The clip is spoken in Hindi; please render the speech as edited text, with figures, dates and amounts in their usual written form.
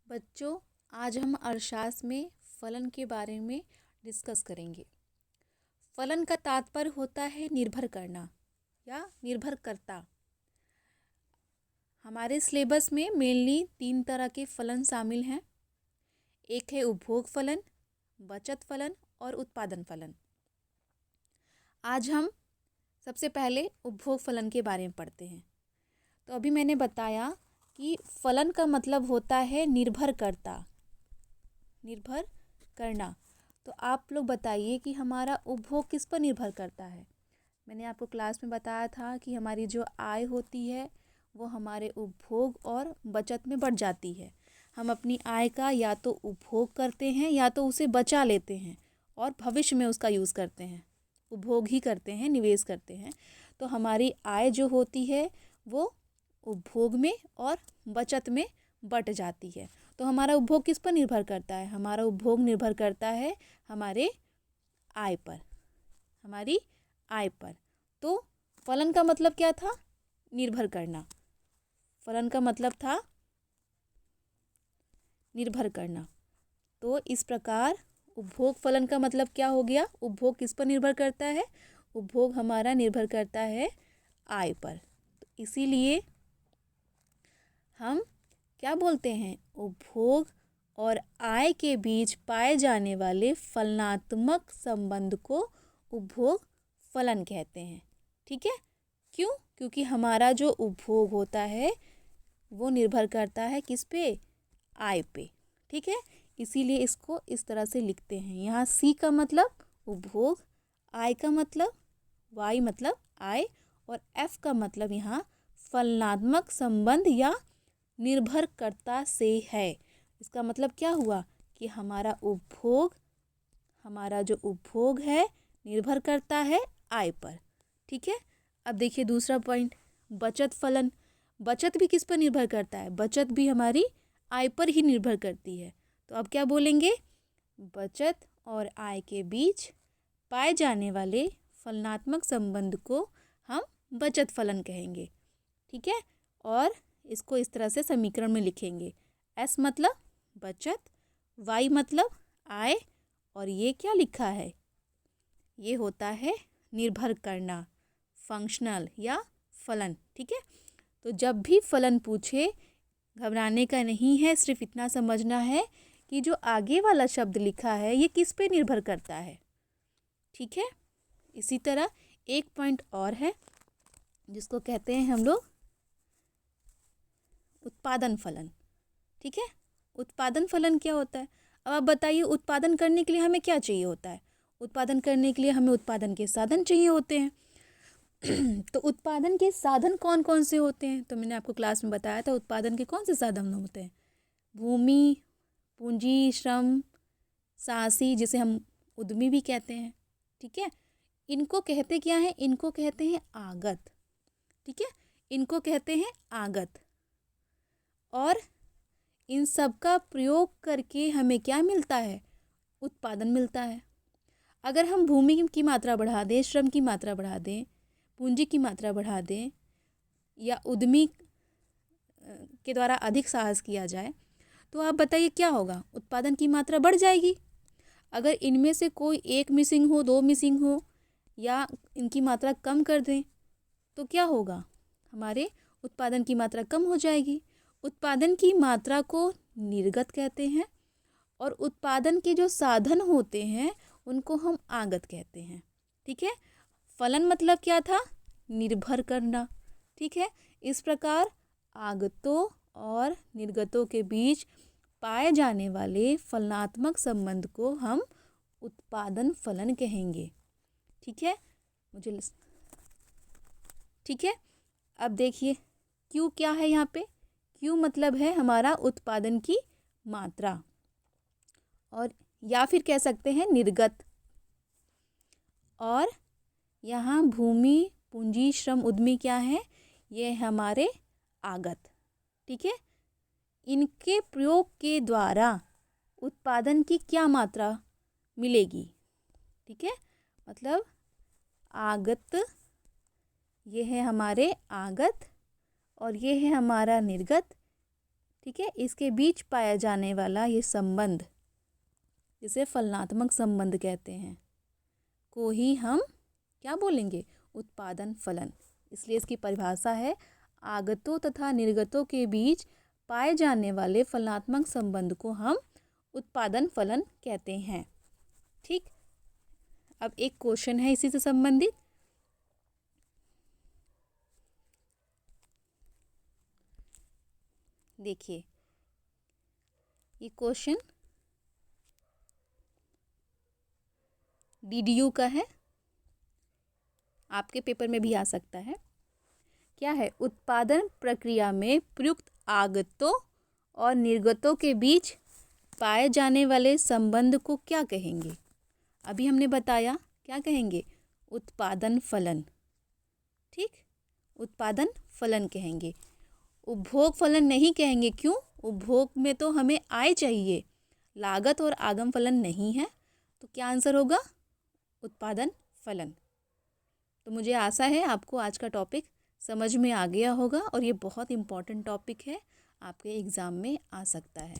बच्चों, आज हम अर्थशास्त्र में फलन के बारे में डिस्कस करेंगे। फलन का तात्पर्य होता है निर्भर करना या निर्भर करता। हमारे सिलेबस में मेनली 3 तरह के फलन शामिल हैं। एक है उपभोग फलन, बचत फलन और उत्पादन फलन। आज हम सबसे पहले उपभोग फलन के बारे में पढ़ते हैं। तो अभी मैंने बताया कि फलन का मतलब होता है निर्भर करता, निर्भर करना। तो आप लोग बताइए कि हमारा उपभोग किस पर निर्भर करता है। मैंने आपको क्लास में बताया था कि हमारी जो आय होती है वो हमारे उपभोग और बचत में बढ़ जाती है। हम अपनी आय का या तो उपभोग करते हैं या तो उसे बचा लेते हैं और भविष्य में उसका यूज़ करते हैं, उपभोग ही करते हैं, निवेश करते हैं। तो हमारी आय जो होती है वो उपभोग में और बचत में बट जाती है। तो हमारा उपभोग किस पर निर्भर करता है? हमारा उपभोग निर्भर करता है हमारे आय पर, हमारी आय पर। तो फलन का मतलब क्या था? निर्भर करना। फलन का मतलब था निर्भर करना। तो इस प्रकार उपभोग फलन का मतलब क्या हो गया? उपभोग किस पर निर्भर करता है? उपभोग हमारा निर्भर करता है आय पर। तो इसीलिए हम क्या बोलते हैं? उपभोग और आय के बीच पाए जाने वाले फलनात्मक संबंध को उपभोग फलन कहते हैं। ठीक है? क्यों? क्योंकि हमारा जो उपभोग होता है वो निर्भर करता है किस पे? आय पे। ठीक है? इसीलिए इसको इस तरह से लिखते हैं। यहाँ सी का मतलब उपभोग, आई का मतलब, वाई मतलब आय, और एफ का मतलब यहाँ फलनात्मक संबंध या निर्भरकर्ता से है। इसका मतलब क्या हुआ कि हमारा जो उपभोग है निर्भर करता है आय पर। ठीक है? अब देखिए दूसरा पॉइंट, बचत फलन। बचत भी किस पर निर्भर करता है? बचत भी हमारी आय पर ही निर्भर करती है। तो अब क्या बोलेंगे? बचत और आय के बीच पाए जाने वाले फलनात्मक संबंध को हम बचत फलन कहेंगे। ठीक है? और इसको इस तरह से समीकरण में लिखेंगे। एस मतलब बचत, वाई मतलब आय, और ये क्या लिखा है? ये होता है निर्भर करना, फंक्शनल या फलन। ठीक है? तो जब भी फलन पूछे घबराने का नहीं है, सिर्फ इतना समझना है कि जो आगे वाला शब्द लिखा है ये किस पे निर्भर करता है। ठीक है? इसी तरह एक पॉइंट और है जिसको कहते हैं हम लोग उत्पादन फलन। ठीक है? उत्पादन फलन क्या होता है? अब आप बताइए, उत्पादन करने के लिए हमें क्या चाहिए होता है? उत्पादन करने के लिए हमें उत्पादन के साधन चाहिए होते हैं। तो उत्पादन के साधन कौन कौन से होते हैं? तो मैंने आपको क्लास में बताया था उत्पादन के कौन से साधन होते हैं। भूमि, पूंजी, श्रम, साहसी, जिसे हम उद्यमी भी कहते हैं। ठीक है? इनको कहते क्या है? इनको कहते हैं आगत। ठीक है? इनको कहते हैं आगत। और इन सब का प्रयोग करके हमें क्या मिलता है? उत्पादन मिलता है। अगर हम भूमि की मात्रा बढ़ा दें, श्रम की मात्रा बढ़ा दें, पूंजी की मात्रा बढ़ा दें, या उद्यमी के द्वारा अधिक साहस किया जाए, तो आप बताइए क्या होगा? उत्पादन की मात्रा बढ़ जाएगी। अगर इनमें से कोई एक मिसिंग हो, 2 मिसिंग हो, या इनकी मात्रा कम कर दें तो क्या होगा? हमारे उत्पादन की मात्रा कम हो जाएगी। उत्पादन की मात्रा को निर्गत कहते हैं और उत्पादन के जो साधन होते हैं उनको हम आगत कहते हैं। ठीक है? फलन मतलब क्या था? निर्भर करना। ठीक है? इस प्रकार आगतों और निर्गतों के बीच पाए जाने वाले फलनात्मक संबंध को हम उत्पादन फलन कहेंगे। ठीक है? ठीक है? अब देखिए क्यू क्या है यहाँ पे? क्यू मतलब है हमारा उत्पादन की मात्रा, और या फिर कह सकते हैं निर्गत। और यहाँ भूमि, पूंजी, श्रम, उद्यमी क्या है? ये हमारे आगत। ठीक है? इनके प्रयोग के द्वारा उत्पादन की क्या मात्रा मिलेगी? ठीक है? मतलब आगत, ये है हमारे आगत और ये है हमारा निर्गत। ठीक है, इसके बीच पाया जाने वाला ये संबंध, जिसे फलनात्मक संबंध कहते हैं, को ही हम क्या बोलेंगे? उत्पादन फलन। इसलिए इसकी परिभाषा है, आगतों तथा निर्गतों के बीच पाए जाने वाले फलनात्मक संबंध को हम उत्पादन फलन कहते हैं। ठीक, अब एक क्वेश्चन है इसी से संबंधित। देखिए, ये क्वेश्चन DDU का है, आपके पेपर में भी आ सकता है। क्या है? उत्पादन प्रक्रिया में प्रयुक्त आगतों और निर्गतों के बीच पाए जाने वाले संबंध को क्या कहेंगे? अभी हमने बताया, क्या कहेंगे? उत्पादन फलन। ठीक, उत्पादन फलन कहेंगे, उपभोग फलन नहीं कहेंगे। क्यों? उपभोग में तो हमें आय चाहिए, लागत और आगम फलन नहीं है, तो क्या आंसर होगा? उत्पादन फलन। तो मुझे आशा है आपको आज का टॉपिक समझ में आ गया होगा और ये बहुत इम्पॉर्टेंट टॉपिक है, आपके एग्ज़ाम में आ सकता है।